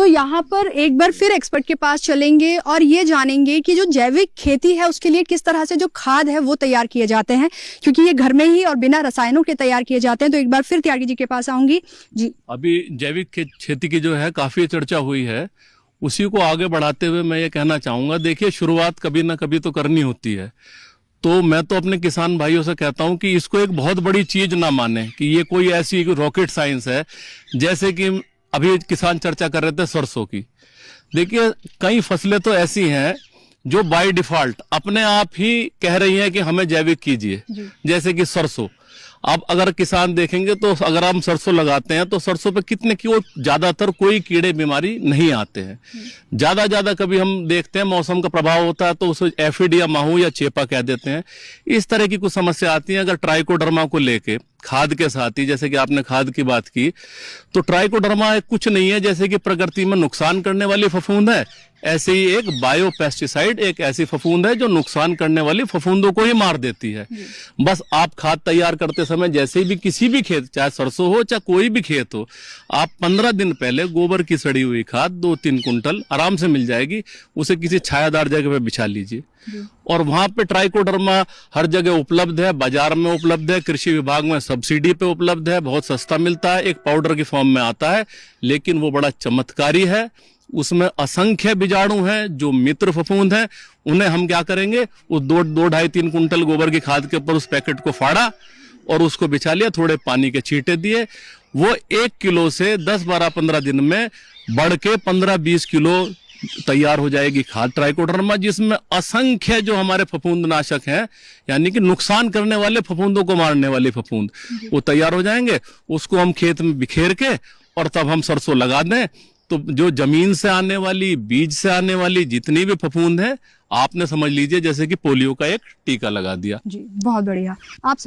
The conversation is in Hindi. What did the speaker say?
तो यहाँ पर एक बार फिर एक्सपर्ट के पास चलेंगे और ये जानेंगे कि जो जैविक खेती है उसके लिए किस तरह से जो खाद है वो तैयार किए जाते हैं, क्योंकि ये घर में ही और बिना रसायनों के तैयार किए जाते हैं। तो एक बार फिर त्यागी जी के पास आऊंगी जी। अभी जैविक खेती की जो है काफी चर्चा हुई है, उसी को आगे बढ़ाते हुए मैं ये कहना चाहूंगा, देखिए शुरुआत कभी ना कभी तो करनी होती है। तो मैं तो अपने किसान भाइयों से कहता हूं कि इसको एक बहुत बड़ी चीज ना माने कि ये कोई ऐसी रॉकेट साइंस है। जैसे कि अभी किसान चर्चा कर रहे थे सरसों की, देखिए कई फसलें तो ऐसी हैं जो बाय डिफॉल्ट अपने आप ही कह रही हैं कि हमें जैविक कीजिए, जैसे कि सरसों। अब अगर किसान देखेंगे तो अगर हम सरसों लगाते हैं तो सरसों पे कितने की ज्यादातर कोई कीड़े बीमारी नहीं आते हैं। ज्यादा कभी हम देखते हैं मौसम का प्रभाव होता है तो उसे एफिड या माहू या चेपा कह देते हैं। इस तरह की कुछ समस्या आती है। अगर ट्राइकोडर्मा को लेके खाद के साथ ही, जैसे कि आपने खाद की बात की, तो ट्राइकोडर्मा कुछ नहीं है जैसे कि प्रकृति में नुकसान करने वाली फफूंद है, ऐसे ही एक बायोपेस्टिसाइड एक ऐसी फफूंद है जो नुकसान करने वाली फफूंदों को ही मार देती है। बस आप खाद तैयार करते समय जैसे भी किसी भी खेत, चाहे सरसों हो चाहे कोई भी खेत हो, आप 15 दिन पहले गोबर की सड़ी हुई खाद 2-3 कुंटल आराम से मिल जाएगी, उसे किसी छायादार जगह पे बिछा लीजिए। और वहां पे ट्राइकोडर्मा हर जगह उपलब्ध है, बाजार में उपलब्ध है, कृषि विभाग में सब्सिडी पे उपलब्ध है, बहुत सस्ता मिलता है, एक पाउडर की फॉर्म में आता है, लेकिन वो बड़ा चमत्कारी है। उसमें असंख्य बीजाणु हैं जो मित्र फफूंद हैं। उन्हें हम क्या करेंगे, उस 2-2.5-3 कुंटल गोबर की खाद के ऊपर उस पैकेट को फाड़ा और उसको बिछा लिया, थोड़े पानी के छींटे दिए, वो 1 किलो से 10-12-15 दिन में बढ़ के 15-20 किलो तैयार हो जाएगी खाद ट्राइकोडर्मा, जिसमें असंख्य जो हमारे फफूंद नाशक हैं, यानी कि नुकसान करने वाले फफूंदों को मारने वाले फफूंद, वो तैयार हो जाएंगे। उसको हम खेत में बिखेर के और तब हम सरसों लगा दें तो जो जमीन से आने वाली, बीज से आने वाली जितनी भी फफूंद है, आपने समझ लीजिए जैसे कि पोलियो का एक टीका लगा दिया। जी बहुत बढ़िया। आपसे